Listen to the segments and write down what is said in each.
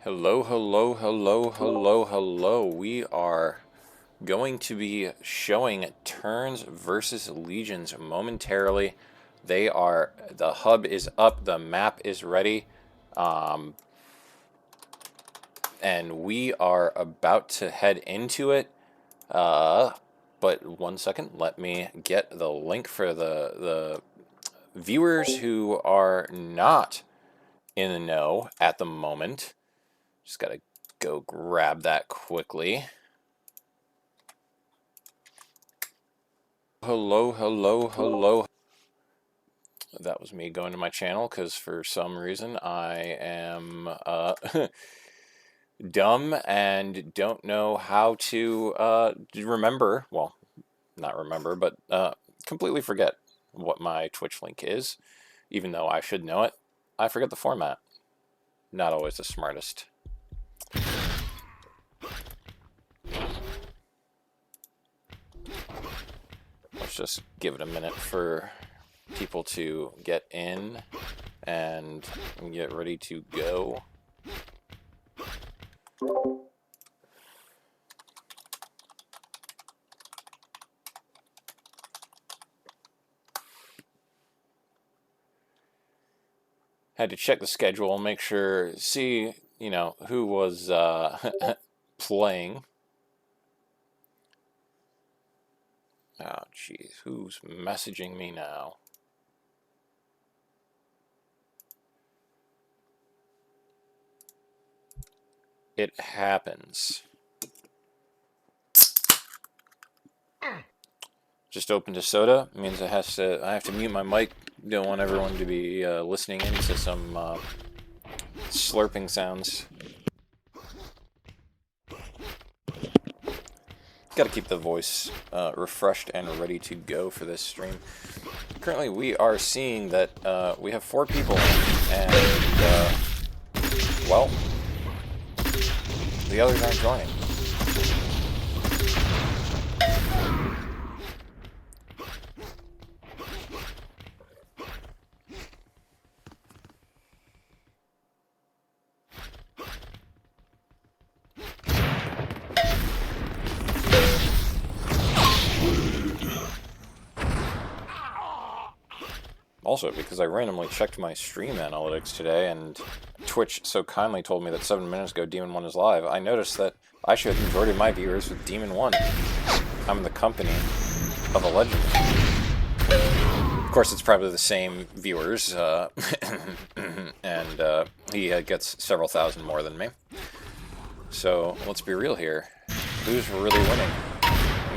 Hello, hello, hello, hello, hello. We are going to be showing Turnzz versus Legionz momentarily. The hub is up, the map is ready, and we are about to head into it. But 1 second, let me get the link for the viewers who are not in the know at the moment. Just gotta go grab that quickly. Hello, hello, hello. That was me going to my channel because for some reason I am dumb and don't know how to remember, well, not remember, but completely forget what my Twitch link is. Even though I should know it, I forget the format. Not always the smartest. Let's just give it a minute for people to get in and get ready to go. Had to check the schedule and make sure, see, who was playing. Oh, jeez, who's messaging me now? It happens. Just opened a soda. It means I have to mute my mic. Don't want everyone to be listening into some slurping sounds. Got to keep the voice refreshed and ready to go for this stream. Currently, we are seeing that we have 4 people, and well, the others aren't joining. Also, because I randomly checked my stream analytics today, and Twitch so kindly told me that 7 minutes ago Demon 1 is live, I noticed that I share the majority of my viewers with Demon 1. I'm in the company of a legend. Of course, it's probably the same viewers, and he gets several thousand more than me. So, let's be real here. Who's really winning?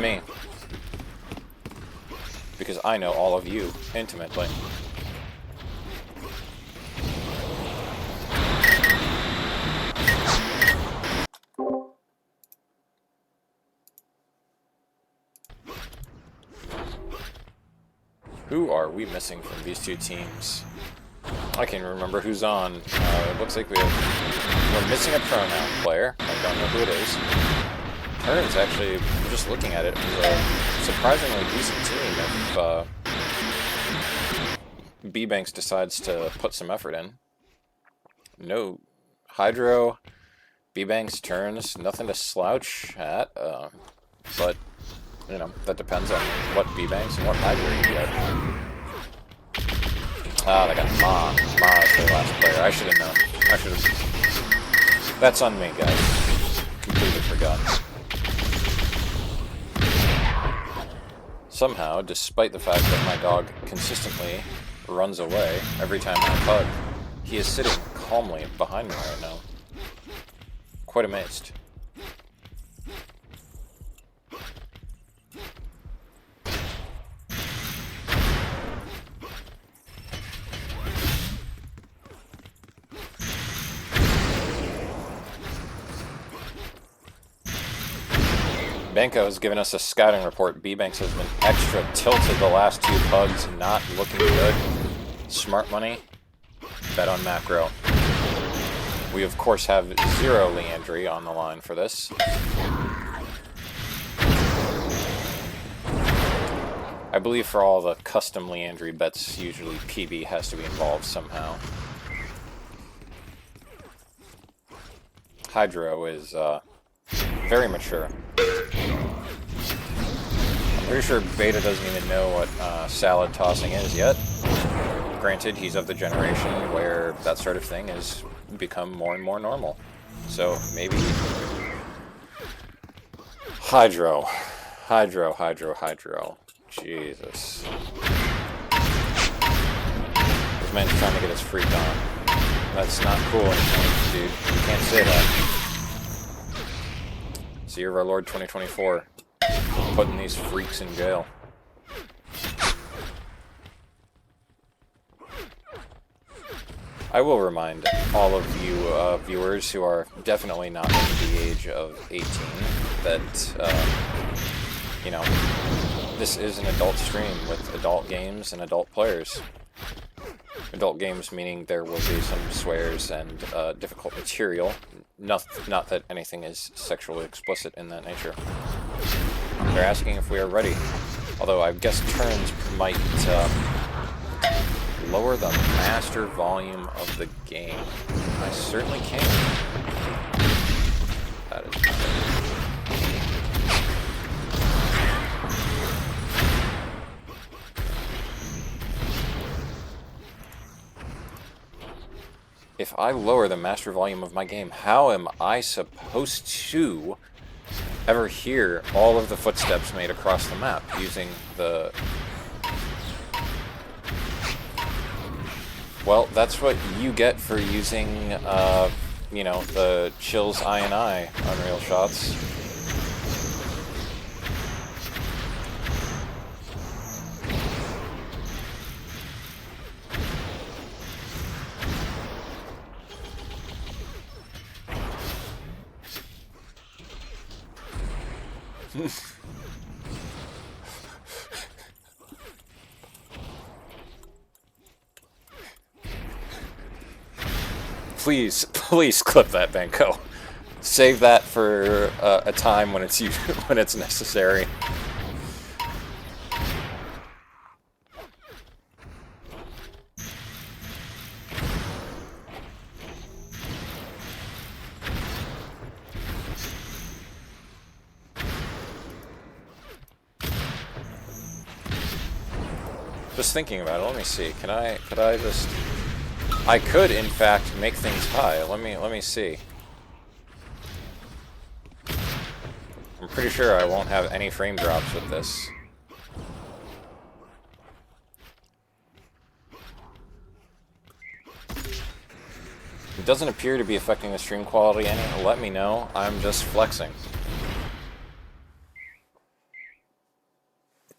Me. Because I know all of you intimately. Who are we missing from these two teams? I can't remember who's on. It looks like we're missing a pronoun player. I don't know who it is. Turnzz, actually, just looking at it, is a surprisingly decent team if B-Banks decides to put some effort in. No Hydro, B-Banks, Turnzz, nothing to slouch at, but, that depends on what B-Banks and what Hydro you get. Ah, they got Ma. Ma is their last player. I should have known. That's on me, guys. Completely forgot. Somehow, despite the fact that my dog consistently runs away every time I hug, he is sitting calmly behind me right now. Quite amazed. Banco has given us a scouting report. B-Banks has been extra tilted the last 2 pugs, not looking good. Smart money, bet on macro. We of course have 0 Leandry on the line for this. I believe for all the custom Leandry bets, usually PB has to be involved somehow. Hydro is very mature. I'm pretty sure Beta doesn't even know what salad tossing is yet. Granted, he's of the generation where that sort of thing has become more and more normal. So maybe... Hydro. Jesus. This man's trying to get his freak on. That's not cool anymore, dude. You can't say that. It's the year of our Lord 2024. Putting these freaks in jail. I will remind all of you viewers who are definitely not under the age of 18 that, you know, this is an adult stream with adult games and adult players. Adult games meaning there will be some swears and difficult material. Not that anything is sexually explicit in that nature. They're asking if we are ready. Although I guess Turnzz might lower the master volume of the game. I certainly can. That is not it. If I lower the master volume of my game, how am I supposed to ever hear all of the footsteps made across the map using the... Well, that's what you get for using, you know, the Chill's I Unreal shots. Please clip that, Banco. Save that for a time when it's when it's necessary. Just thinking about it, let me see. Could I just... I could, in fact, make things high. Let me see. I'm pretty sure I won't have any frame drops with this. It doesn't appear to be affecting the stream quality any. Let me know. I'm just flexing.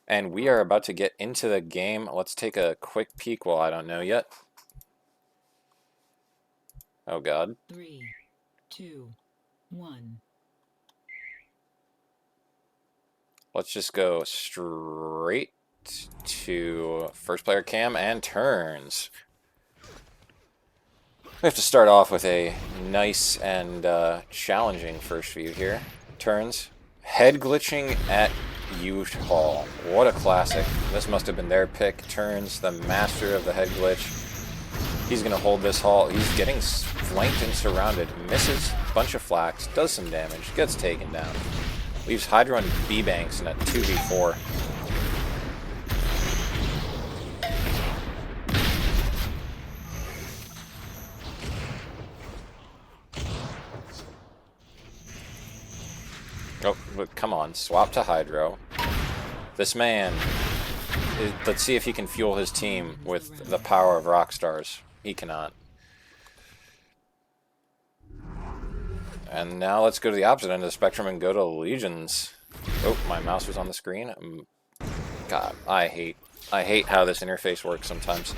And we are about to get into the game. Let's take a quick peek while I don't know yet. Oh god. 3, 2, 1. Let's just go straight to first player cam and Turnzz. We have to start off with a nice and challenging first view here. Turnzz, head glitching at U-Hall. What a classic. This must have been their pick. Turnzz, the master of the head glitch. He's going to hold this hall. He's getting flanked and surrounded. Misses, bunch of flax, does some damage, gets taken down. Leaves Hydro and B-Banks in a 2v4. Oh, but come on, swap to Hydro. This man, let's see if he can fuel his team with the power of rock stars. He cannot. And now let's go to the opposite end of the spectrum and go to Legionz. Oh, my mouse was on the screen. God, I hate how this interface works sometimes.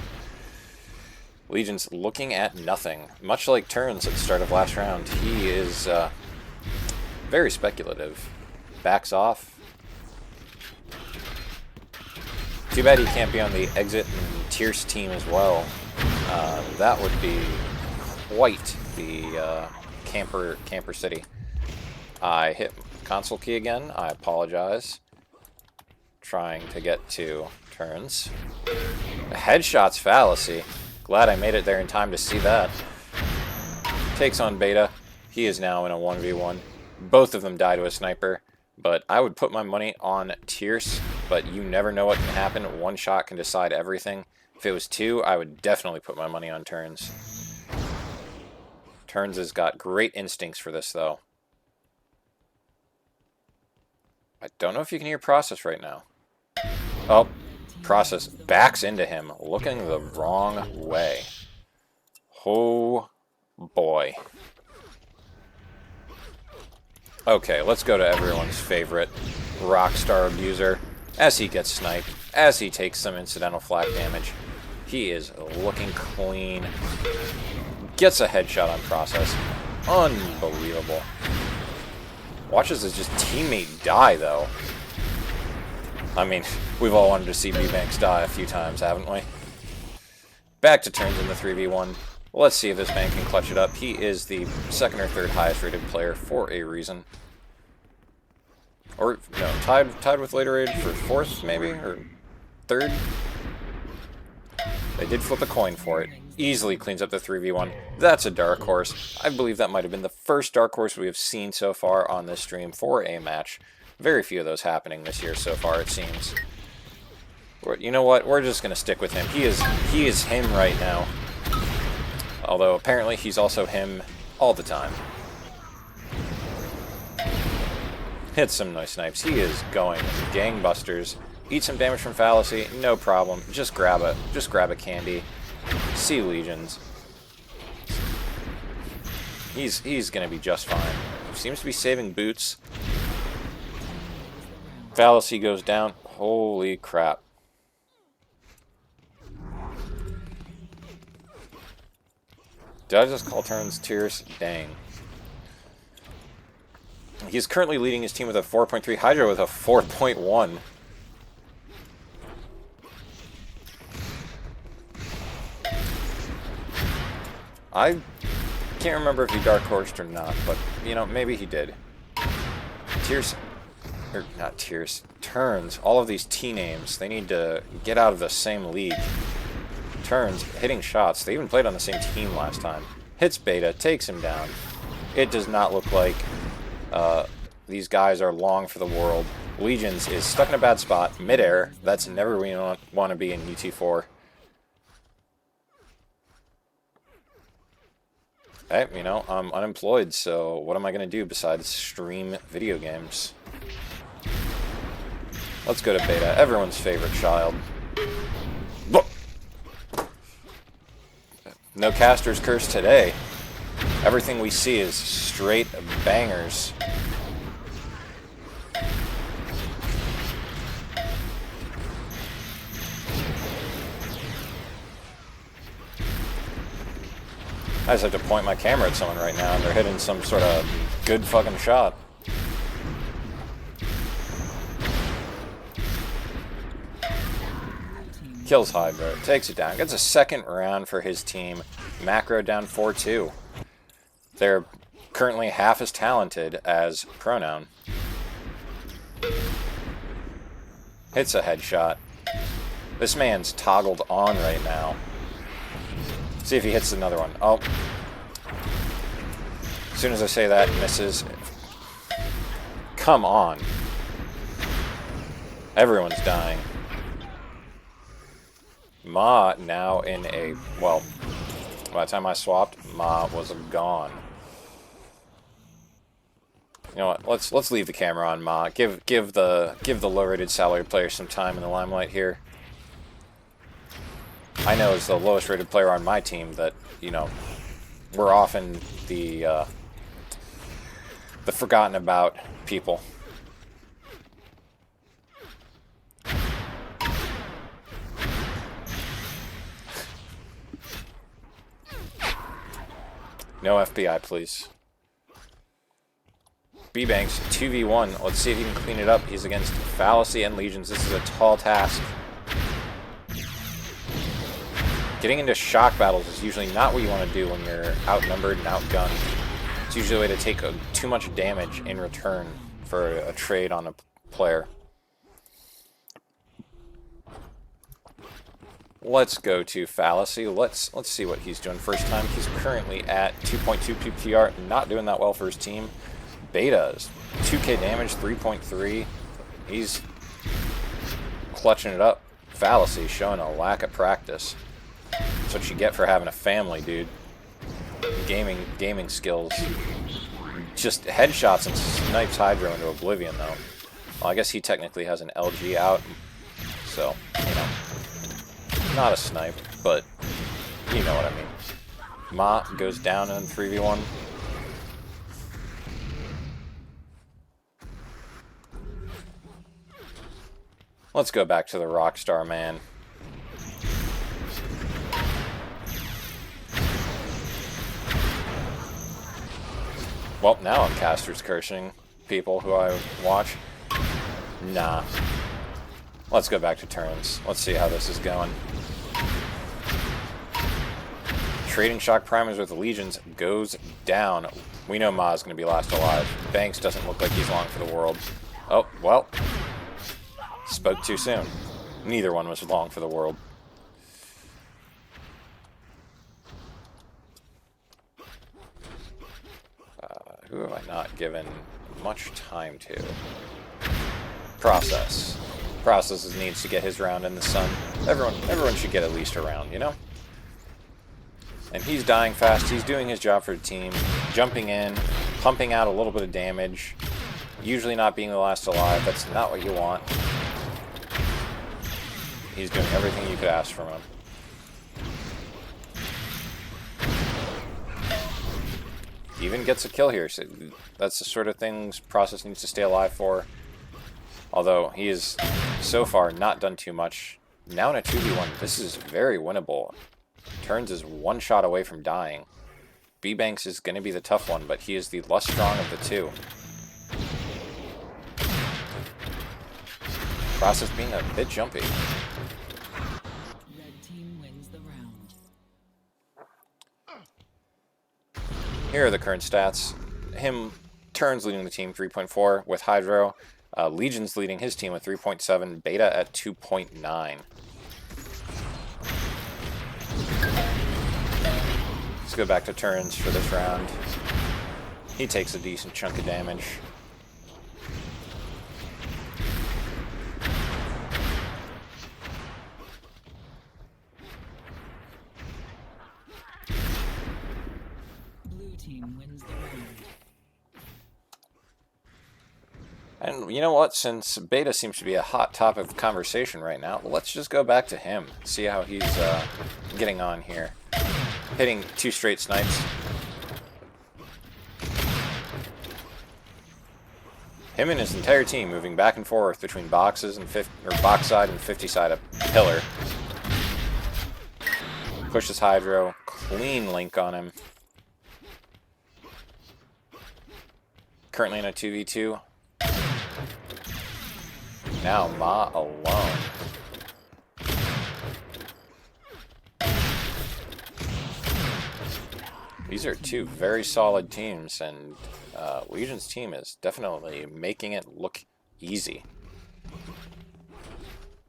Legionz looking at nothing. Much like Turnzz at the start of last round, he is very speculative. Backs off. Too bad he can't be on the Exit and Tierce team as well. That would be quite the camper city. I hit console key again. I apologize. Trying to get to Turnzz. Headshots fallacy. Glad I made it there in time to see that. Takes on Beta. He is now in a 1v1. Both of them die to a sniper, but I would put my money on Turnzz, but you never know what can happen. One shot can decide everything. If it was two, I would definitely put my money on Turnzz. Turnzz has got great instincts for this, though. I don't know if you can hear Process right now. Oh, Process backs into him, looking the wrong way. Oh, boy. Okay, let's go to everyone's favorite Rockstar abuser. As he gets sniped, as he takes some incidental flak damage. He is looking clean. Gets a headshot on Process. Unbelievable. Watches his just teammate die, though. I mean, we've all wanted to see B-Banks die a few times, haven't we? Back to Turnzz in the 3v1. Let's see if this man can clutch it up. He is the second or third highest rated player for a reason. Or, no, tied with Later Age for fourth, maybe? Or third? They did flip a coin for it. Easily cleans up the 3v1. That's a dark horse. I believe that might have been the first dark horse we have seen so far on this stream for a match. Very few of those happening this year so far, it seems. You know what? We're just going to stick with him. He is him right now. Although, apparently, he's also him all the time. Hits some nice snipes. He is going gangbusters. Eat some damage from Fallacy, no problem. Just grab a candy. See Legionz. He's gonna be just fine. Seems to be saving boots. Fallacy goes down. Holy crap. Did I just call Turnzz Turnzz? Dang. He's currently leading his team with a 4.3, Hydra with a 4.1. I can't remember if he dark horsed or not, but, you know, maybe he did. Turnzz, or not Turnzz, Turnzz, all of these T names, they need to get out of the same league. Turnzz, hitting shots, they even played on the same team last time. Hits Beta, takes him down. It does not look like these guys are long for the world. Legionz is stuck in a bad spot, midair. That's never where you want to be in UT4. Hey, you know, I'm unemployed, so what am I going to do besides stream video games? Let's go to Beta, everyone's favorite child. No caster's curse today. Everything we see is straight bangers. I just have to point my camera at someone right now and they're hitting some sort of good fucking shot. Kills Hydra, takes it down, gets a second round for his team. Macro down 4-2. They're currently half as talented as Pronoun. Hits a headshot. This man's toggled on right now. See if he hits another one. Oh. As soon as I say that, misses. Come on. Everyone's dying. Ma now in a... Well, by the time I swapped, Ma was gone. You know what? Let's leave the camera on Ma. Give the low-rated salary player some time in the limelight here. I know as the lowest rated player on my team that, you know, we're often the forgotten about people. No FBI, please. B-Banks, 2v1. Let's see if he can clean it up. He's against Fallacy and Legionz. This is a tall task. Getting into shock battles is usually not what you want to do when you're outnumbered and outgunned. It's usually a way to take too much damage in return for a trade on a player. let's go to Fallacy. Let's see what he's doing first time. He's currently at 2.2 PPR, not doing that well for his team. Beta's 2k damage, 3.3. He's clutching it up. Fallacy showing a lack of practice. That's what you get for having a family, dude. Gaming skills. Just headshots and snipes Hydro into oblivion, though. Well, I guess he technically has an LG out, so, you know, not a snipe, but you know what I mean. Ma goes down in 3v1. Let's go back to the Rockstar man. Well, now I'm caster's cursing people who I watch. Nah. Let's go back to Turnzz. Let's see how this is going. Trading shock primers with Legionz goes down. We know Ma's going to be last alive. Banks doesn't look like he's long for the world. Oh, well. Spoke too soon. Neither one was long for the world. Who have I not given much time to? Process. Process needs to get his round in the sun. Everyone should get at least a round, you know? And he's dying fast. He's doing his job for the team. Jumping in, pumping out a little bit of damage. Usually not being the last alive. That's not what you want. He's doing everything you could ask from him. Even gets a kill here. So that's the sort of things Process needs to stay alive for. Although he is so far not done too much. Now in a 2v1, this is very winnable. Turnzz is one shot away from dying. B-Banks is going to be the tough one, but he is the less strong of the two. Process being a bit jumpy. Red team wins the round. Here are the current stats. Turnzz leading the team 3.4 with Hydro. Legionz leading his team with 3.7. Beta at 2.9. Let's go back to Turnzz for this round. He takes a decent chunk of damage. Blue team wins the round. And you know what? Since Beta seems to be a hot topic of conversation right now, let's just go back to him. See how he's getting on here. Hitting 2 straight snipes. Him and his entire team moving back and forth between boxes and box side and 50 side up pillar. Pushes Hydro. Clean link on him. Currently in a 2v2. Now Ma alone. These are two very solid teams, and Legion's team is definitely making it look easy.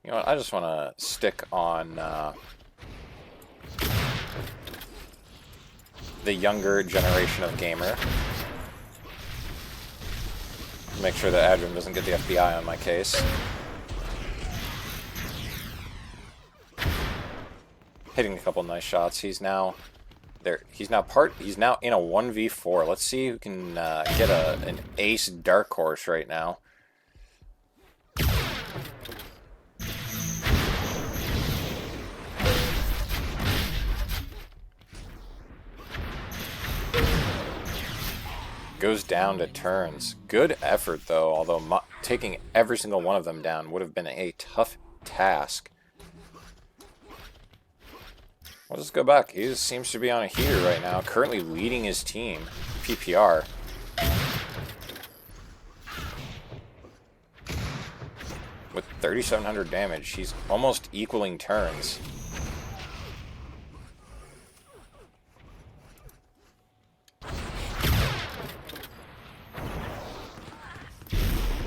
You know what, I just want to stick on the younger generation of gamer. Make sure that Adrim doesn't get the FBI on my case. Hitting a couple nice shots. He's now there. He's now in a 1v4. Let's see who can get an ace dark horse right now. Goes down to Turnzz. Good effort, though, although taking every single one of them down would have been a tough task. Let's just go back. He seems to be on a heater right now, currently leading his team, PPR. With 3,700 damage, he's almost equaling Turnzz.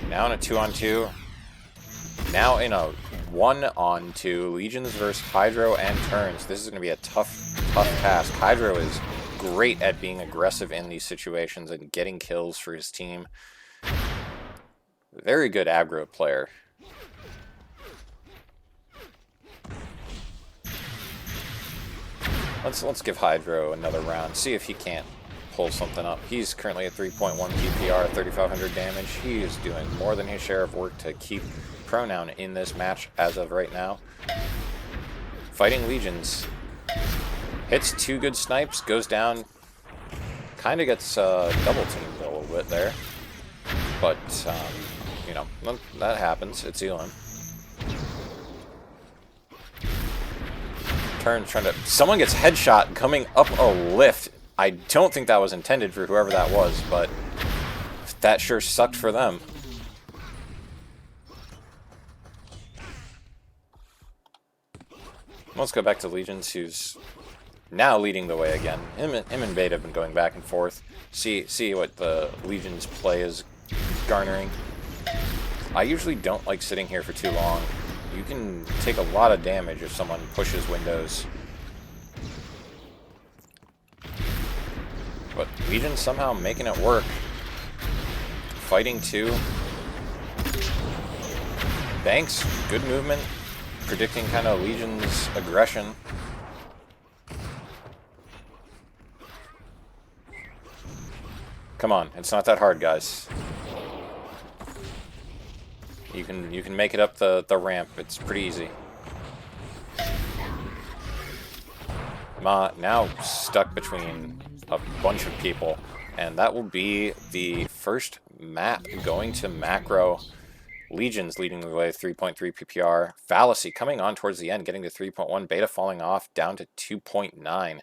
Now in a 2-on-2. Now in a 1 on 2. Legions versus Hydro and Turnzz. This is going to be a tough task. Hydro is great at being aggressive in these situations and getting kills for his team. Very good aggro player. Let's give Hydro another round. See if he can't pull something up. He's currently at 3.1 PPR, 3,500 damage. He is doing more than his share of work to keep Pronoun in this match as of right now. Fighting Legions. Hits 2 good snipes, goes down. Kind of gets double teamed a little bit there. But, you know, that happens. It's Elim. Turnzz trying to... Someone gets headshot coming up a lift. I don't think that was intended for whoever that was, but that sure sucked for them. Let's go back to Legionz, who's now leading the way again. Him and Bait have been going back and forth. See what the Legionz play is garnering. I usually don't like sitting here for too long. You can take a lot of damage if someone pushes windows. But Legionz somehow making it work. Fighting 2. Banks, good movement. Predicting kind of Legion's aggression. Come on, it's not that hard, guys. You can make it up the ramp. It's pretty easy. Ma now stuck between a bunch of people, and that will be the first map going to macro. Legionz leading the way, 3.3 PPR. Fallacy coming on towards the end, getting to 3.1. Beta falling off down to 2.9.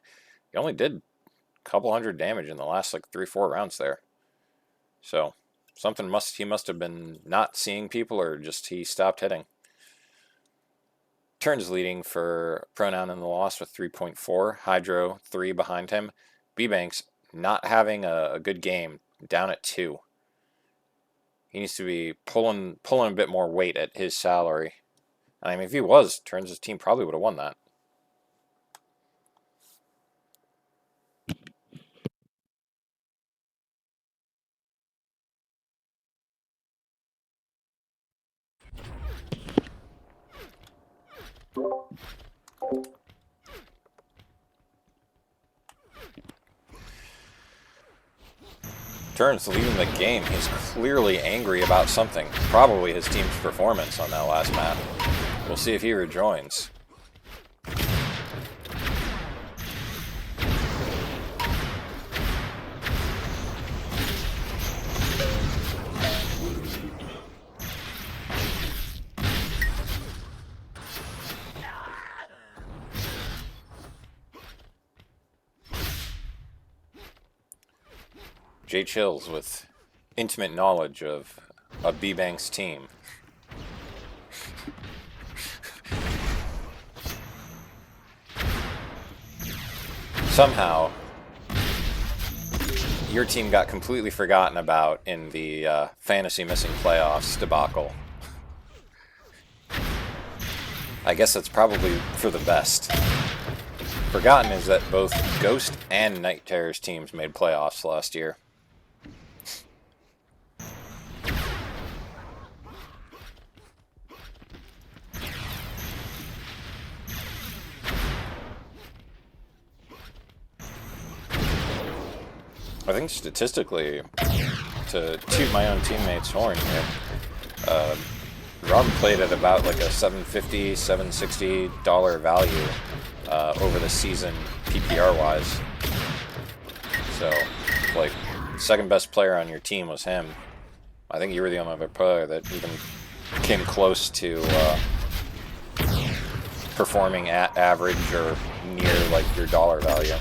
He only did a couple hundred damage in the last like 3-4 rounds there. So something he must have been not seeing people, or just he stopped hitting. Turnzz leading for Pronoun in the loss with 3.4. Hydro 3 behind him. B-Banks not having a good game, down at 2. He needs to be pulling a bit more weight at his salary. I mean, if he was, Turnzz' team probably would have won that. Turnzz leading the game. He's clearly angry about something. Probably his team's performance on that last map. We'll see if he rejoins. J Chills with intimate knowledge of a B-Banks team. Somehow, your team got completely forgotten about in the fantasy missing playoffs debacle. I guess that's probably for the best. Forgotten is that both Ghost and Night Terror's teams made playoffs last year. I think statistically, to toot my own teammates' horn here, Rob played at about like a $750, $760 value over the season PPR-wise. So, like, second best player on your team was him. I think you were the only other player that even came close to performing at average or near like your dollar value.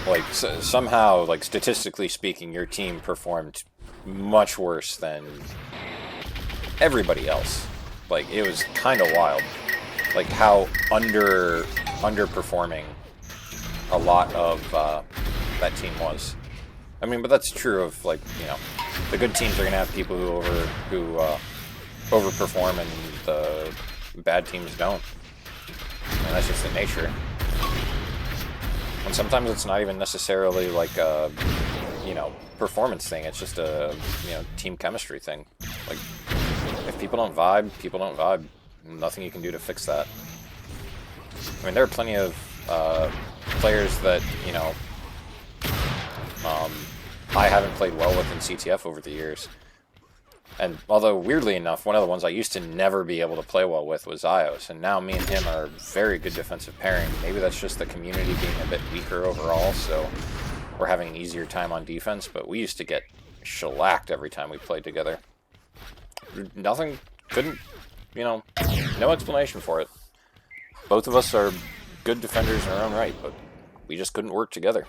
Like, somehow, like, statistically speaking, your team performed much worse than everybody else. Like, it was kind of wild. Like, how underperforming a lot of that team was. I mean, but that's true of, like, you know, the good teams are going to have people who overperform, and the bad teams don't. And that's just the nature. And sometimes it's not even necessarily like a, you know, performance thing. It's just a, you know, team chemistry thing. Like, if people don't vibe, people don't vibe. Nothing you can do to fix that. I mean, there are plenty of players that, you know, I haven't played well with in CTF over the years. And although, weirdly enough, one of the ones I used to never be able to play well with was Ios, and now me and him are very good defensive pairing. Maybe that's just the community being a bit weaker overall, so we're having an easier time on defense, but we used to get shellacked every time we played together. Nothing, couldn't, you know, no explanation for it. Both of us are good defenders in our own right, but we just couldn't work together.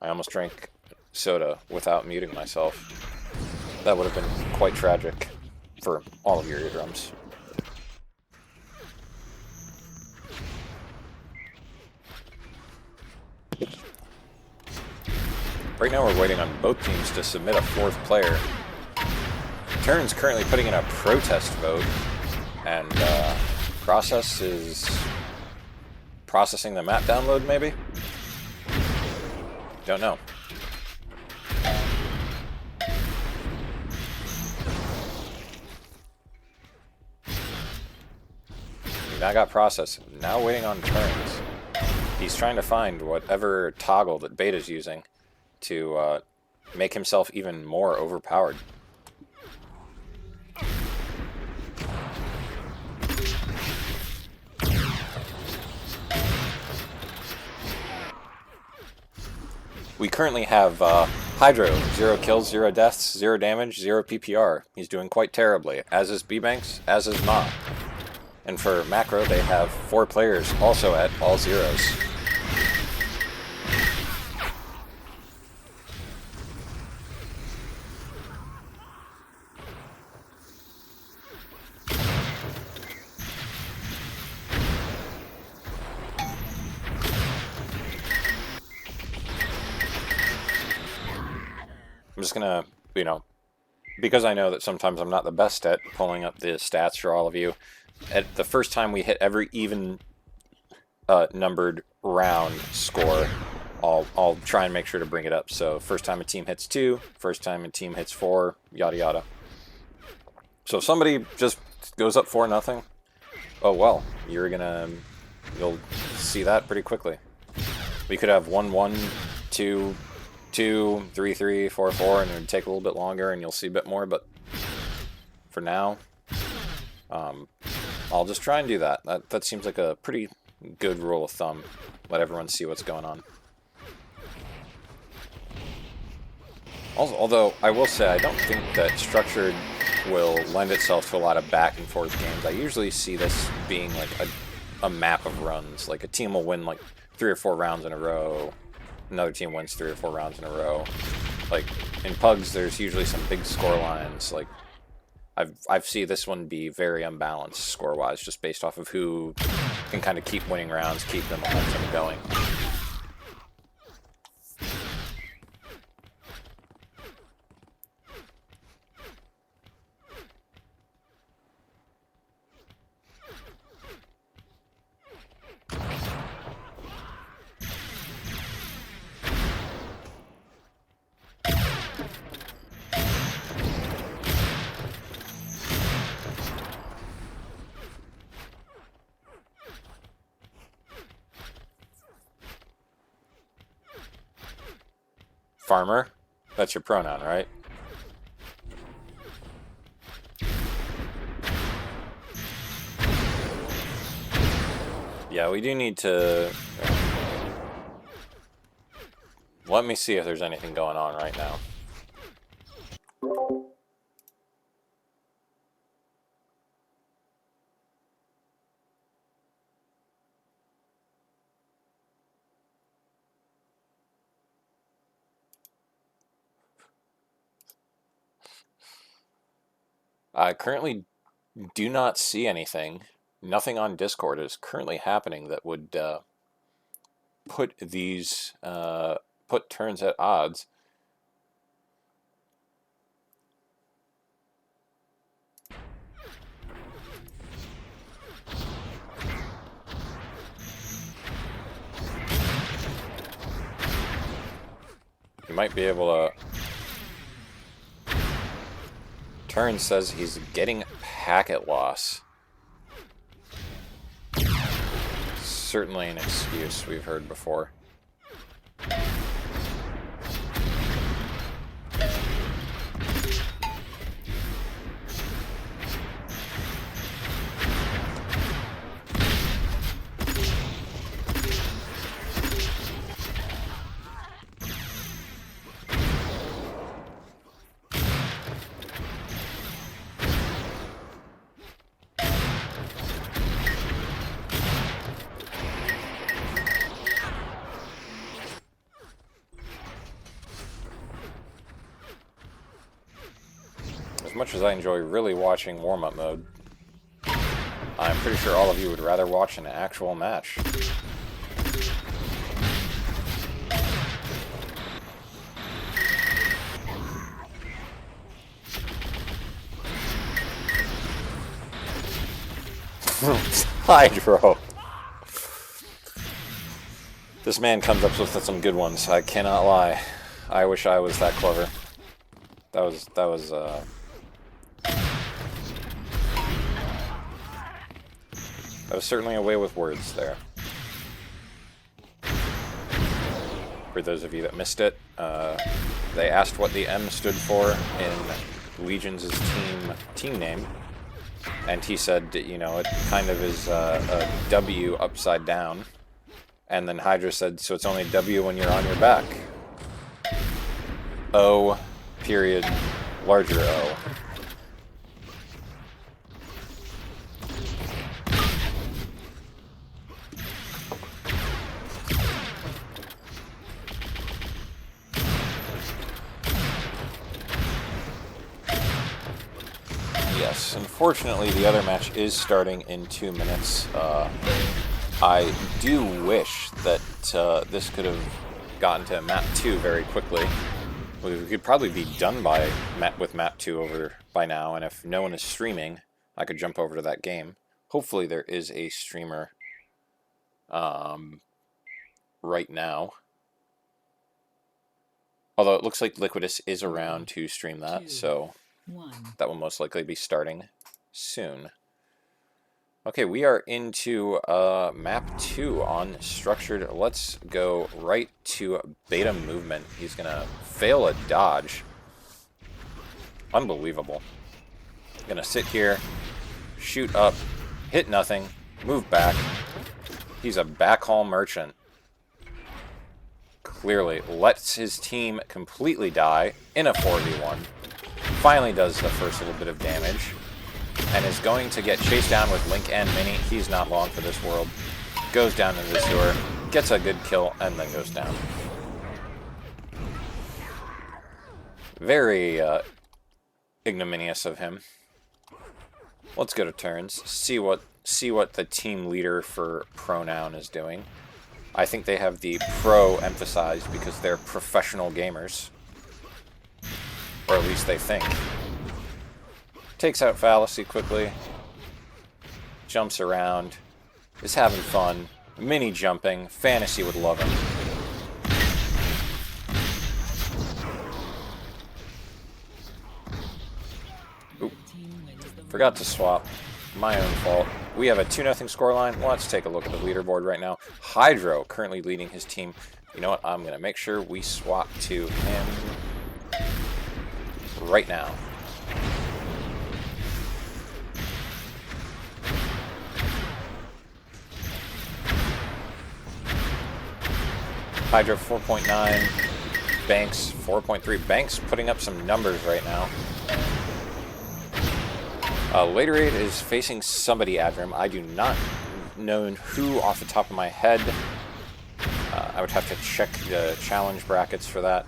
I almost drank soda without muting myself. That would have been quite tragic for all of your eardrums. Right now we're waiting on both teams to submit a fourth player. Turnzz currently putting in a protest vote, and Process is processing the map download, maybe? Don't know. Now got Process. Now waiting on Turnzz. He's trying to find whatever toggle that Beta's using to make himself even more overpowered. We currently have Hydro, 0 kills, 0 deaths, 0 damage, 0 PPR. He's doing quite terribly, as is B-Banks, as is Ma. And for Macro, they have 4 players also at all zeros. I'm just gonna, you know, because I know that sometimes I'm not the best at pulling up the stats for all of you, at the first time we hit every even numbered round score, I'll try and make sure to bring it up. So first time a team hits 2, first time a team hits 4, yada yada. So if somebody just goes up 4-0, oh well, you'll see that pretty quickly. We could have 1-1, 2-2, 3-3, 4-4, and it would take a little bit longer, and you'll see a bit more. But for now, I'll just try and do that. That seems like a pretty good rule of thumb. Let everyone see what's going on. Also, although I will say I don't think that structured will lend itself to a lot of back and forth games. I usually see this being like a map of runs. Like a team will win like 3 or 4 rounds in a row. Another team wins 3 or 4 rounds in a row. Like in Pugs, there's usually some big score lines. Like I've seen this one be very unbalanced score-wise, just based off of who can kind of keep winning rounds, keep the momentum going. Farmer, that's your pronoun, right? Yeah, we do need to... Let me see if there's anything going on right now. I currently do not see anything. Nothing on Discord is currently happening that would put Turnzz at odds. You might be able to... Turnzz says he's getting packet loss. Certainly an excuse we've heard before. As much as I enjoy really watching warm-up mode, I'm pretty sure all of you would rather watch an actual match. Hydro. This man comes up with some good ones. I cannot lie. I wish I was that clever. That was certainly a way with words there. For those of you that missed it, they asked what the M stood for in Legionz' team name, and he said, you know, it kind of is a W upside down. And then Hydra said, so it's only W when you're on your back. O, period, larger O. Yes, unfortunately the other match is starting in 2 minutes. I do wish that this could have gotten to map 2 very quickly. We could probably be done with map 2 over by now, and if no one is streaming, I could jump over to that game. Hopefully there is a streamer right now. Although it looks like Liquidus is around to stream that, so that will most likely be starting soon. Okay, we are into map 2 on structured. Let's go right to beta movement. He's gonna fail a dodge. Unbelievable. Gonna sit here, shoot up, hit nothing, move back. He's a backhaul merchant. Clearly lets his team completely die in a 4v1. Finally does the first little bit of damage. And is going to get chased down with Link and Minnie. He's not long for this world. Goes down into the sewer, gets a good kill, and then goes down. Very ignominious of him. Let's go to Turnzz. See what the team leader for Pronoun is doing. I think they have the pro emphasized because they're professional gamers. Or at least they think. Takes out Fallacy quickly, jumps around, is having fun, mini jumping, Fantasy would love him. Oop. Forgot to swap, my own fault. We have a 2-0 scoreline. Let's take a look at the leaderboard right now. Hydro currently leading his team. You know what, I'm going to make sure we swap to him right now. Hydra 4.9, Banks 4.3. Banks putting up some numbers right now. Laterade is facing somebody Adrim. I do not know who off the top of my head. I would have to check the challenge brackets for that.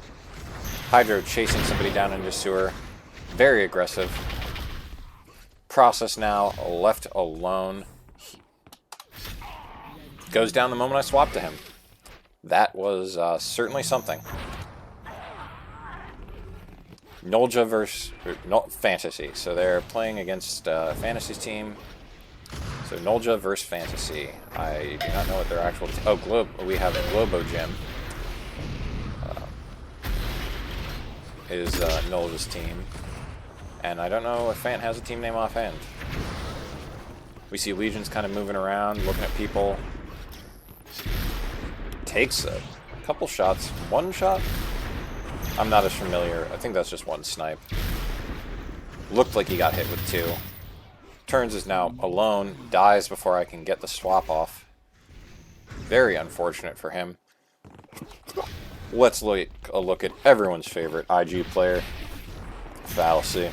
Hydro chasing somebody down into sewer. Very aggressive. Process now, left alone. Goes down the moment I swap to him. That was certainly something. Nolja versus Fantasy. So they're playing against Fantasy's team. So Nolja versus Fantasy. I do not know what their actual... we have a Globo Gym. is Nolge's team. And I don't know if Fant has a team name offhand. We see Legionz kind of moving around, looking at people. Takes a couple shots. One shot? I'm not as familiar. I think that's just one snipe. Looked like he got hit with two. Turnzz is now alone. Dies before I can get the swap off. Very unfortunate for him. Let's look a look at everyone's favorite IG player. Fallacy.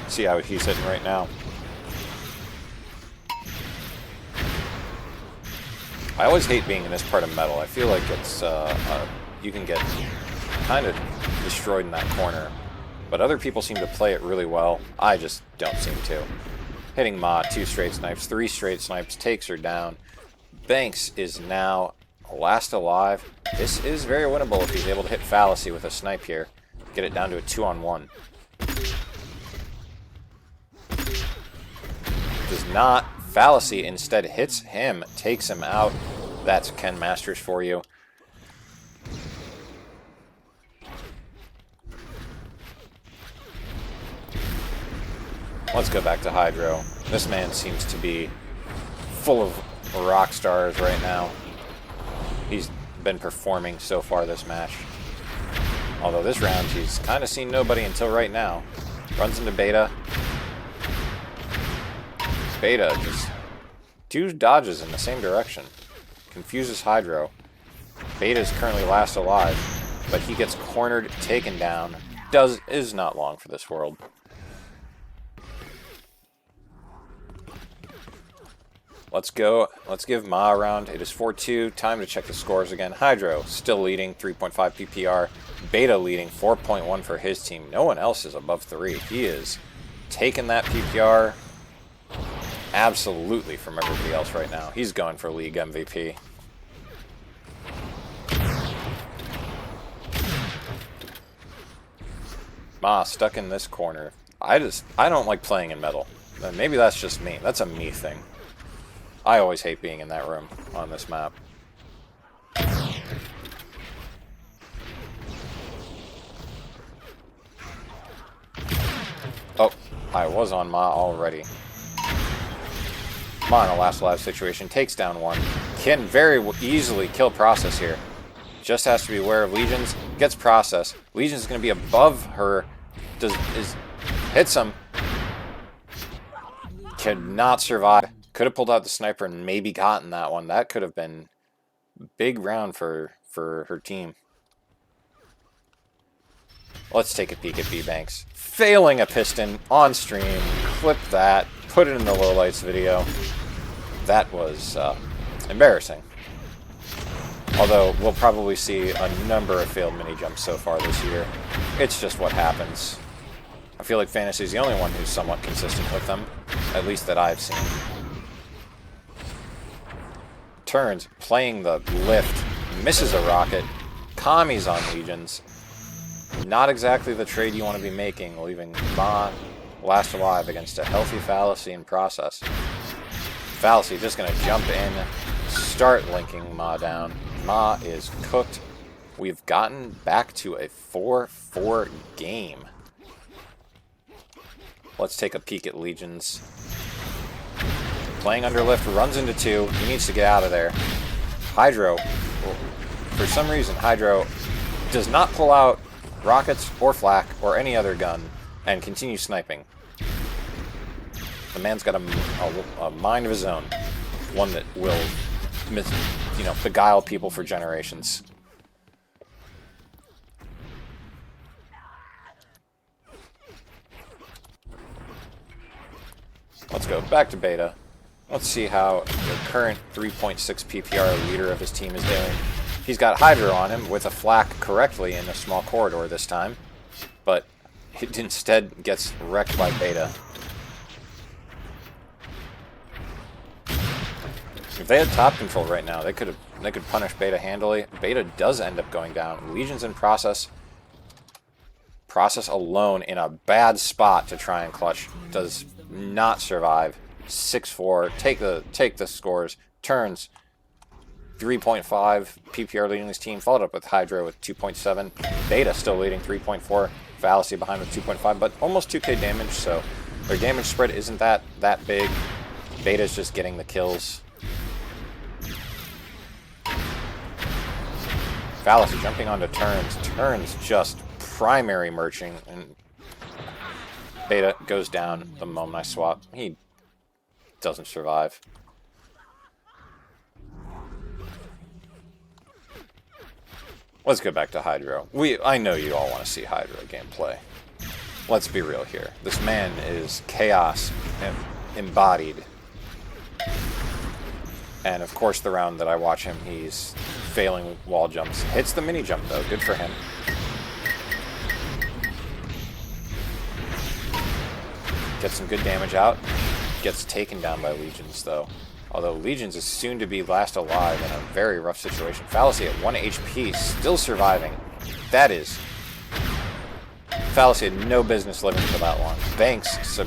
See how he's hitting right now. I always hate being in this part of metal. I feel like it's you can get kind of destroyed in that corner. But other people seem to play it really well. I just don't seem to. Hitting Ma, 2 straight snipes, 3 straight snipes, takes her down. Banks is now last alive. This is very winnable if he's able to hit Fallacy with a snipe here. Get it down to a 2-on-1. Does not. Fallacy instead hits him, takes him out. That's Ken Masters for you. Let's go back to Hydro. This man seems to be full of rock stars right now. He's been performing so far this match. Although this round he's kind of seen nobody until right now. Runs into Beta. Beta just 2 dodges in the same direction. Confuses Hydro. Beta is currently last alive, but he gets cornered, taken down. Is not long for this world. Let's go. Let's give Ma a round. It is 4-2. Time to check the scores again. Hydro still leading, 3.5 PPR. Beta leading, 4.1 for his team. No one else is above 3. He is taking that PPR absolutely from everybody else right now. He's going for League MVP. Ma stuck in this corner. I don't like playing in metal. Maybe that's just me. That's a me thing. I always hate being in that room on this map. Oh, I was on Ma already. Ma in a last alive situation, takes down one. Can very easily kill Process here. Just has to be aware of Legionz. Gets Process. Legionz is going to be above her. Hits him. Cannot survive. Could have pulled out the sniper and maybe gotten that one. That could have been a big round for her team. Let's take a peek at B-Banks. Failing a piston on stream. Clip that. Put it in the lowlights video. That was embarrassing. Although we'll probably see a number of failed mini jumps so far this year. It's just what happens. I feel like Fantasy's the only one who's somewhat consistent with them. At least that I've seen. Turnzz playing the lift, misses a rocket, commies on Legionz. Not exactly the trade you want to be making, leaving Ma last alive against a healthy Fallacy in Process. Fallacy just going to jump in, start linking Ma down. Ma is cooked. We've gotten back to a 4-4 game. Let's take a peek at Legionz. Playing under lift, runs into 2. He needs to get out of there. Hydro, for some reason, Hydro does not pull out rockets or flak or any other gun and continue sniping. The man's got a mind of his own. One that will, beguile people for generations. Let's go back to Beta. Let's see how the current 3.6 PPR leader of his team is doing. He's got Hydro on him with a flak correctly in a small corridor this time, but it instead gets wrecked by Beta. If they had top control right now, they could punish Beta handily. Beta does end up going down. Legionz in Process. Process alone in a bad spot to try and clutch. Does not survive. 6-4. Take the scores. Turnzz 3.5. PPR leading this team, followed up with Hydra with 2.7. Beta still leading 3.4. Fallacy behind with 2.5, but almost 2k damage, so their damage spread isn't that big. Beta's just getting the kills. Fallacy jumping onto Turnzz. Turnzz just primary merching, and Beta goes down the moment I swap. He doesn't survive. Let's go back to Hydro. I know you all want to see Hydro gameplay. Let's be real here. This man is chaos embodied. And of course the round that I watch him, he's failing wall jumps. Hits the mini jump though, good for him. Gets some good damage out. Gets taken down by Legionz though. Although Legionz is soon to be last alive in a very rough situation. Fallacy at 1 HP, still surviving. That is... Fallacy had no business living for that long. Banks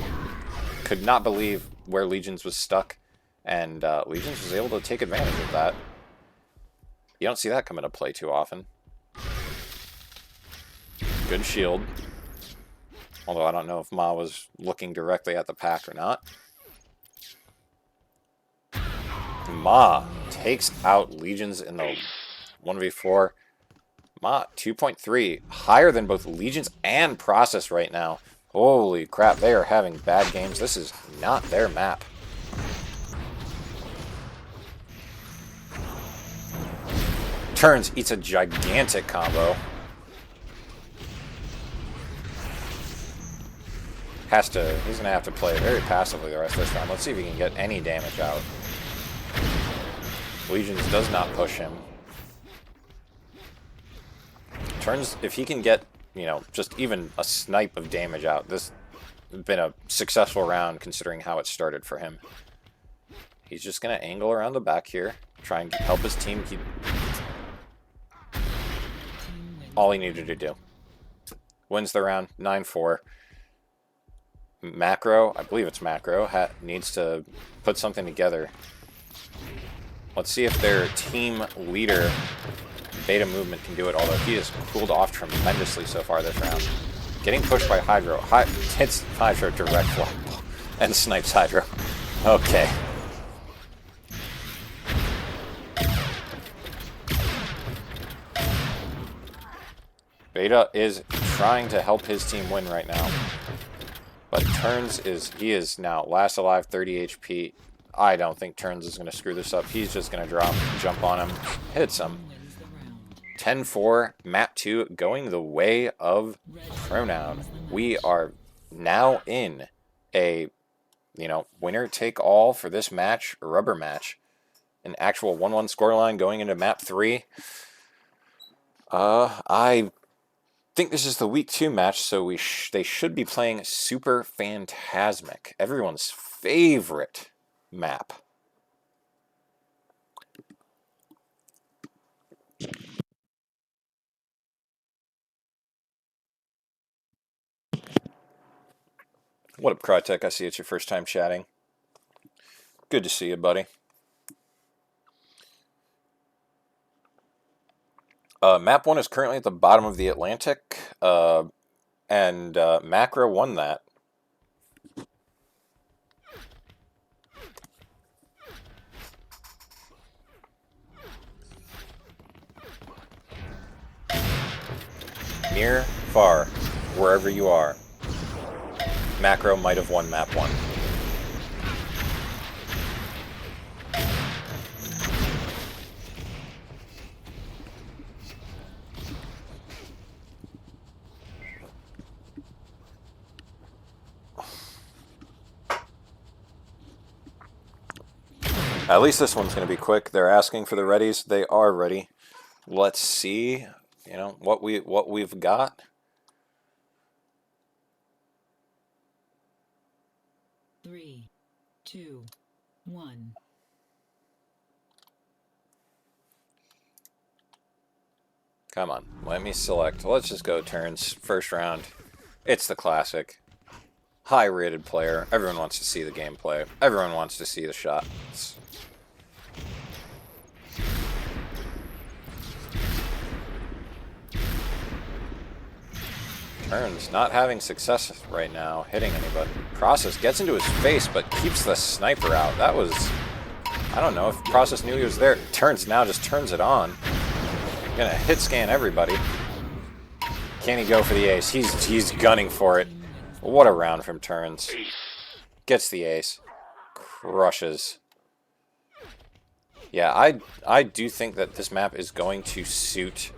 could not believe where Legionz was stuck, and Legionz was able to take advantage of that. You don't see that come into play too often. Good shield. Although I don't know if Ma was looking directly at the pack or not. Ma takes out Legionz in the 1v4. Ma, 2.3. Higher than both Legionz and Process right now. Holy crap, they are having bad games. This is not their map. Turnzz eats a gigantic combo. He's going to have to play very passively the rest of this round. Let's see if he can get any damage out. Legionz does not push him. Turnzz, if he can get, just even a snipe of damage out, this has been a successful round considering how it started for him. He's just going to angle around the back here, try and help his team keep... All he needed to do. Wins the round, 9-4. Macro, I believe it's Macro, needs to put something together. Let's see if their team leader, Beta Movement, can do it, although he has cooled off tremendously so far this round. Getting pushed by Hydro. Hits Hydro direct fly and snipes Hydro. Okay. Beta is trying to help his team win right now. But Turnzz is now last alive, 30 HP. I don't think Turnzz is going to screw this up. He's just going to jump on him, hits him. 10-4, map 2 going the way of Pronoun. We are now in a, winner take all for this match, a rubber match. An actual 1-1 scoreline going into map 3. I think this is the week 2 match, so they should be playing Super Phantasmic, everyone's favorite map. What up, Crytek? I see it's your first time chatting. Good to see you, buddy. Map 1 is currently at the bottom of the Atlantic, and Macro won that. Near, far, wherever you are, Macro might have won map 1. At least this one's going to be quick. They're asking for the readies. They are ready. Let's see, what we've got. Three, two, one. Come on, let me select. Let's just go Turnzz. First round. It's the classic. High-rated player. Everyone wants to see the gameplay. Everyone wants to see the shots. Turnzz not having success right now hitting anybody. Process gets into his face, but keeps the sniper out. That was... I don't know if Process knew he was there. Turnzz now just turns it on. Gonna hit scan everybody. Can he go for the ace? He's gunning for it. What a round from Turnzz. Gets the ace. Crushes. Yeah, I do think that this map is going to suit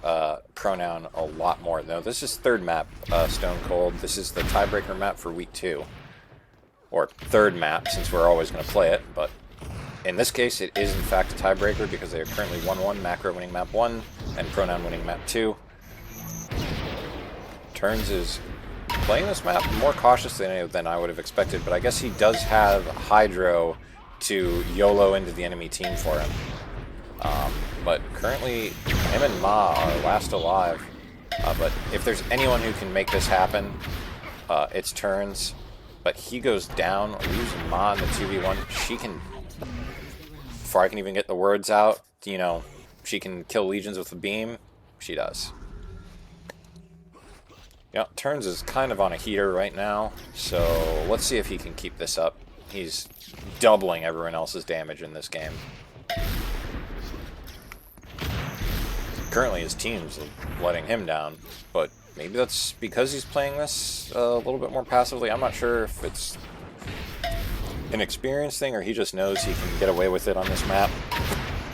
Pronoun a lot more. Now, this is third map, Stone Cold. This is the tiebreaker map for week 2. Or third map, since we're always going to play it. But in this case, it is in fact a tiebreaker because they are currently 1-1, Macro winning map 1, and Pronoun winning map 2. Turnzz is playing this map more cautiously than I would have expected, but I guess he does have Hydro to YOLO into the enemy team for him. But currently, him and Ma are last alive. But if there's anyone who can make this happen, it's Turnzz. But he goes down, leaves Ma in the 2v1. She can, before I can even get the words out, you know, she can kill Legions with a beam. She does. Yeah, Turnzz is kind of on a heater right now, so let's see if he can keep this up. He's doubling everyone else's damage in this game. Currently his team's letting him down, but maybe that's because he's playing this a little bit more passively. I'm not sure if it's an experience thing or he just knows he can get away with it on this map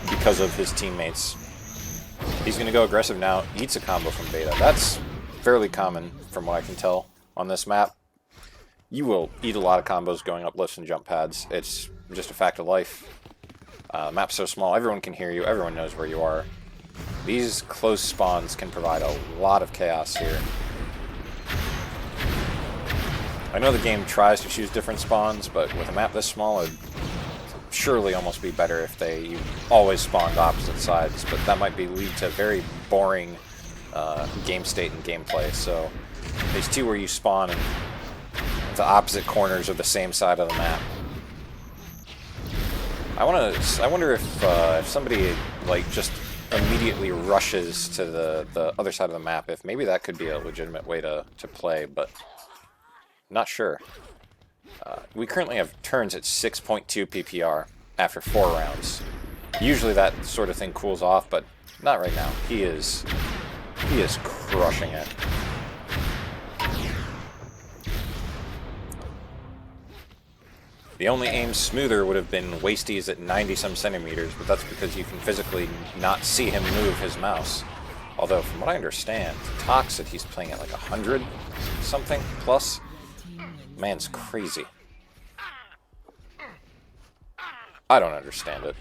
because of his teammates. He's going to go aggressive now, eats a combo from Beta. That's fairly common from what I can tell on this map. You will eat a lot of combos going up lifts and jump pads. It's just a fact of life. The map's so small, everyone can hear you, everyone knows where you are. These close spawns can provide a lot of chaos here. I know the game tries to choose different spawns, but with a map this small, it'd surely almost be better if you always spawned opposite sides, but that might lead to very boring game state and gameplay. So there's 2 where you spawn in the opposite corners of the same side of the map. I wonder if somebody like just immediately rushes to the other side of the map, if maybe that could be a legitimate way to play, but not sure. We currently have Turnzz at 6.2 PPR after 4 rounds. Usually that sort of thing cools off, but not right now. He is crushing it. The only aim smoother would have been Wasties at 90-some centimeters, but that's because you can physically not see him move his mouse. Although, from what I understand, Talk said he's playing at like 100-something plus. Man's crazy. I don't understand it.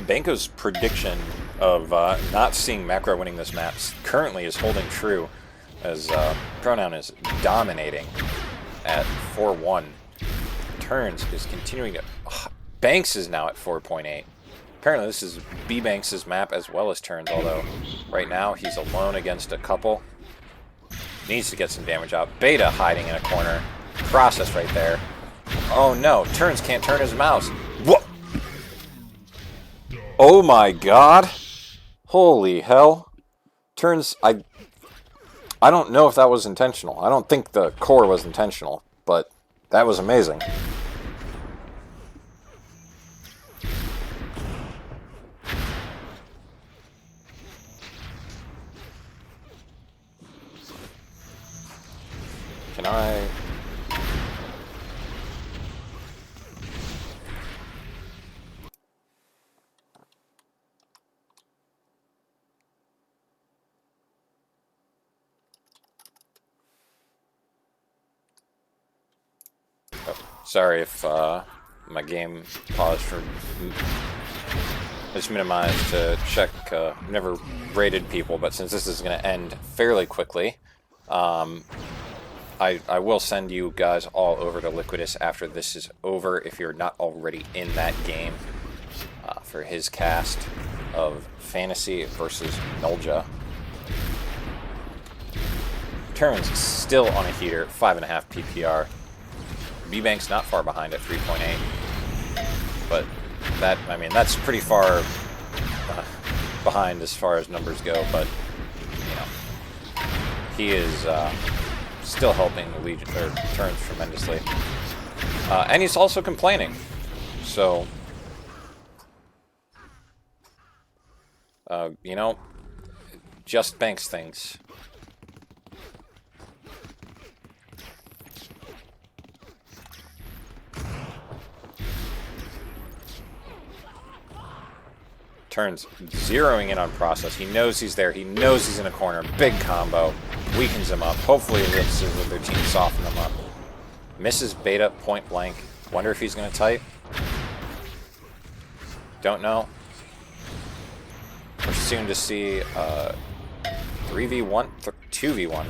Banko's prediction of not seeing Macro winning this map currently is holding true, as Pronoun is dominating at 4-1. Turnzz is continuing to... Banks is now at 4.8. Apparently this is B-Banks' map as well as Turnzz, although right now he's alone against a couple. Needs to get some damage out. Beta hiding in a corner. Process right there. Oh no, Turnzz can't turn his mouse. What? Oh my god! Holy hell. Turnzz, I don't know if that was intentional. I don't think the core was intentional, but that was amazing. Can I... Sorry if my game paused for... It's minimized to check, never rated people, but since this is going to end fairly quickly, I will send you guys all over to Liquidus after this is over, if you're not already in that game, for his cast of Fantasy versus Nolja. Turnzz still on a heater, 5.5 PPR. B-Bank's not far behind at 3.8, but that, I mean, that's pretty far behind as far as numbers go, but you know, he is still helping the Legion or Turnzz tremendously, and he's also complaining. So, you know, just banks things. Turnzz zeroing in on process. He knows he's there. He knows he's in a corner. Big combo. Weakens him up. Hopefully lifts his other team, soften him up. Misses beta point blank. Wonder if he's going to type. Don't know. We're soon to see 3v1, 2v1.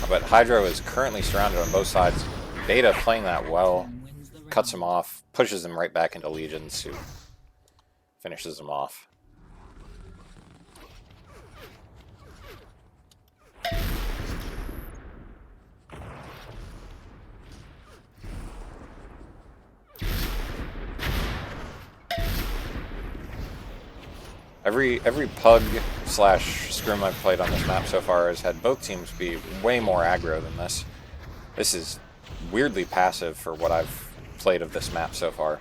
But Hydro is currently surrounded on both sides. Beta playing that well. Cuts him off. Pushes him right back into Legionz, who finishes him off. Every pug slash scrim I've played on this map so far has had both teams be way more aggro than this. This is weirdly passive for what I've played of this map so far.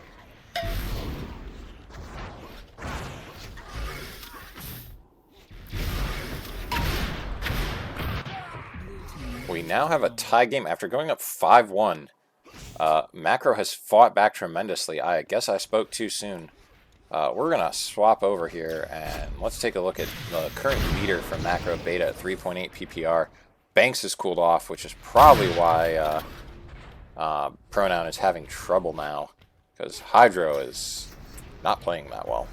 We now have a tie game after going up 5-1. Macro has fought back tremendously. I guess I spoke too soon. We're going to swap over here, and let's take a look at the current leader from Macro Beta at 3.8 PPR. Banks is cooled off, which is probably why Pronoun is having trouble now, because Hydro is not playing that well.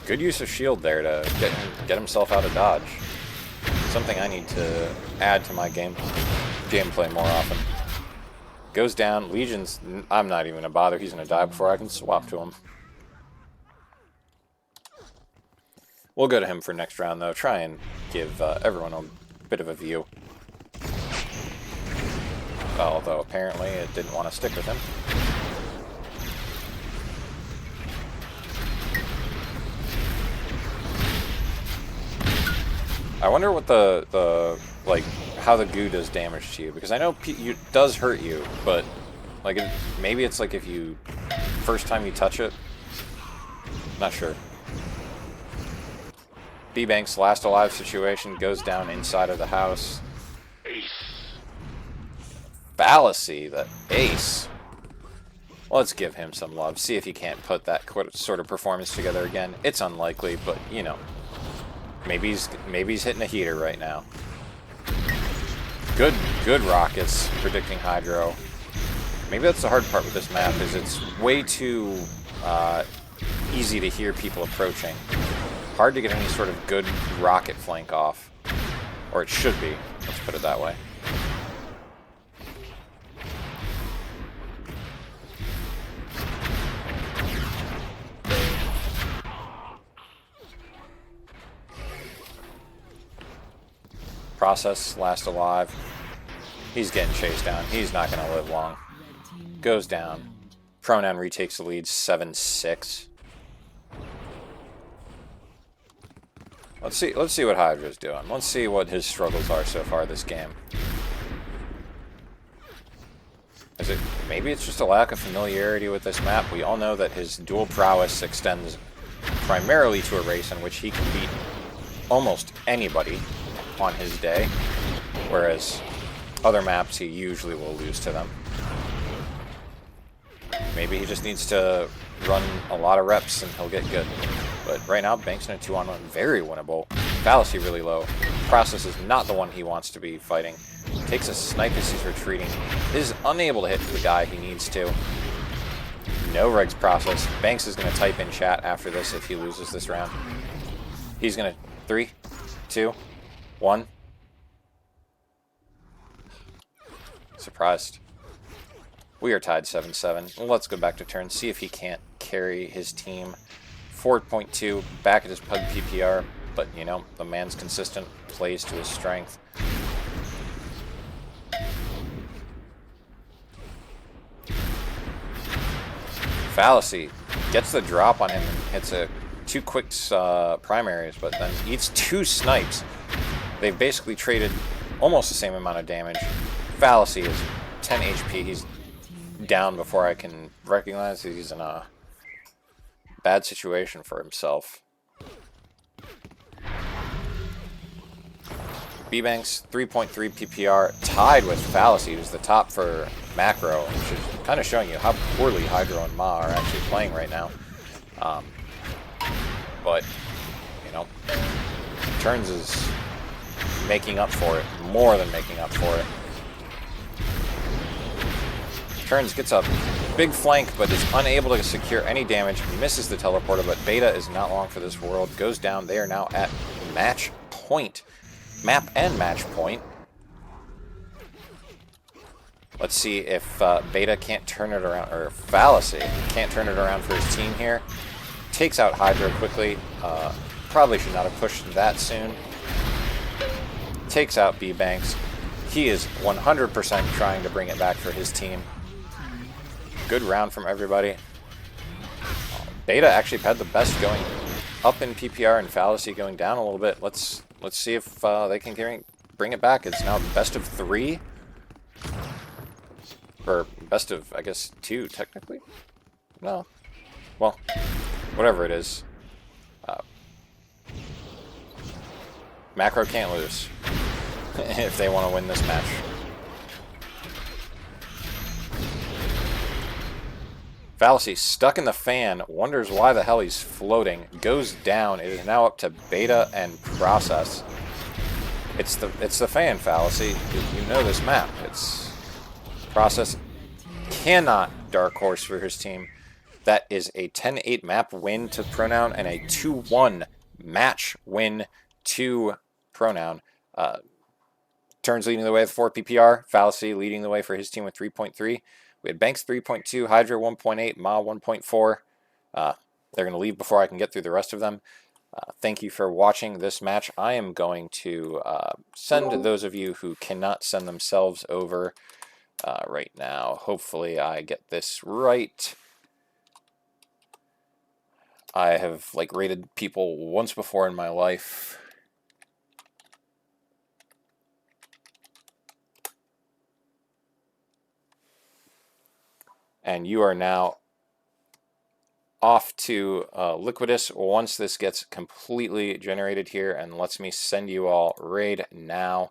Good use of shield there to get himself out of dodge. Something I need to add to my gameplay more often. Goes down. Legionz, I'm not even going to bother. He's going to die before I can swap to him. We'll go to him for next round, though. Try and give everyone a bit of a view. Although, apparently, it didn't want to stick with him. I wonder what like, how the goo does damage to you, because I know it does hurt you, but, like, maybe it's like if you, first time you touch it, not sure. B-Bank's last alive situation goes down inside of the house. Fallacy, the ace. Let's give him some love, see if he can't put that sort of performance together again. It's unlikely, but, you know. Maybe he's hitting a heater right now. Good rockets, predicting Hydro. Maybe that's the hard part with this map, is it's way too easy to hear people approaching. Hard to get any sort of good rocket flank off. Or it should be, let's put it that way. Process, last alive. He's getting chased down. He's not going to live long. Goes down. Pronoun retakes the lead, 7-6. Let's see what Hydra's doing. Let's see what his struggles are so far this game. Maybe it's just a lack of familiarity with this map. We all know that his dual prowess extends primarily to a race in which he can beat almost anybody on his day, whereas other maps he usually will lose to them. Maybe he just needs to run a lot of reps and he'll get good. But right now, Banks in a 2-on-1, very winnable. Fallacy really low. Process is not the one he wants to be fighting. Takes a snipe as he's retreating. Is unable to hit the guy he needs to. No regs process. Banks is going to type in chat after this if he loses this round. He's going to 3, 2, 1. Surprised. We are tied 7-7. Let's go back to turn, see if he can't carry his team. 4.2, back at his pug PPR, but, you know, the man's consistent, plays to his strength. Fallacy gets the drop on him and hits a 2 quick primaries, but then eats 2 snipes. They've basically traded almost the same amount of damage. Fallacy is 10 HP. He's down before I can recognize he's in a bad situation for himself. B-Banks, 3.3 PPR, tied with Fallacy, who's the top for macro, which is kind of showing you how poorly Hydro and Ma are actually playing right now. But, you know, Turnzz is making up for it, more than making up for it. Turnzz gets a big flank, but is unable to secure any damage, misses the teleporter, but Beta is not long for this world, goes down. They are now at match point. Map and match point. Let's see if Beta can't turn it around, or Fallacy can't turn it around for his team here. Takes out Hydro quickly. Probably should not have pushed that soon. Takes out B-Banks. He is 100% trying to bring it back for his team. Good round from everybody. Beta actually had the best going up in PPR and Fallacy going down a little bit. Let's see if they can bring it back. It's now best of 3. Or best of, I guess, 2, technically? No. Well, whatever it is. Macro can't lose if they want to win this match. Fallacy stuck in the fan, wonders why the hell he's floating, goes down. It is now up to Beta and Process. It's the fan, Fallacy. You know this map. It's Process cannot dark horse for his team. That is a 10-8 map win to Pronoun and a 2-1 match win to Pronoun. Turnzz leading the way with 4 PPR. Fallacy leading the way for his team with 3.3. We had Banks 3.2, Hydra 1.8, Ma 1.4. They're going to leave before I can get through the rest of them. Thank you for watching this match. I am going to send those of you who cannot send themselves over right now. Hopefully I get this right. I have rated people once before in my life. And you are now off to Liquidus once this gets completely generated here and lets me send you all raid now.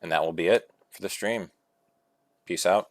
And that will be it for the stream. Peace out.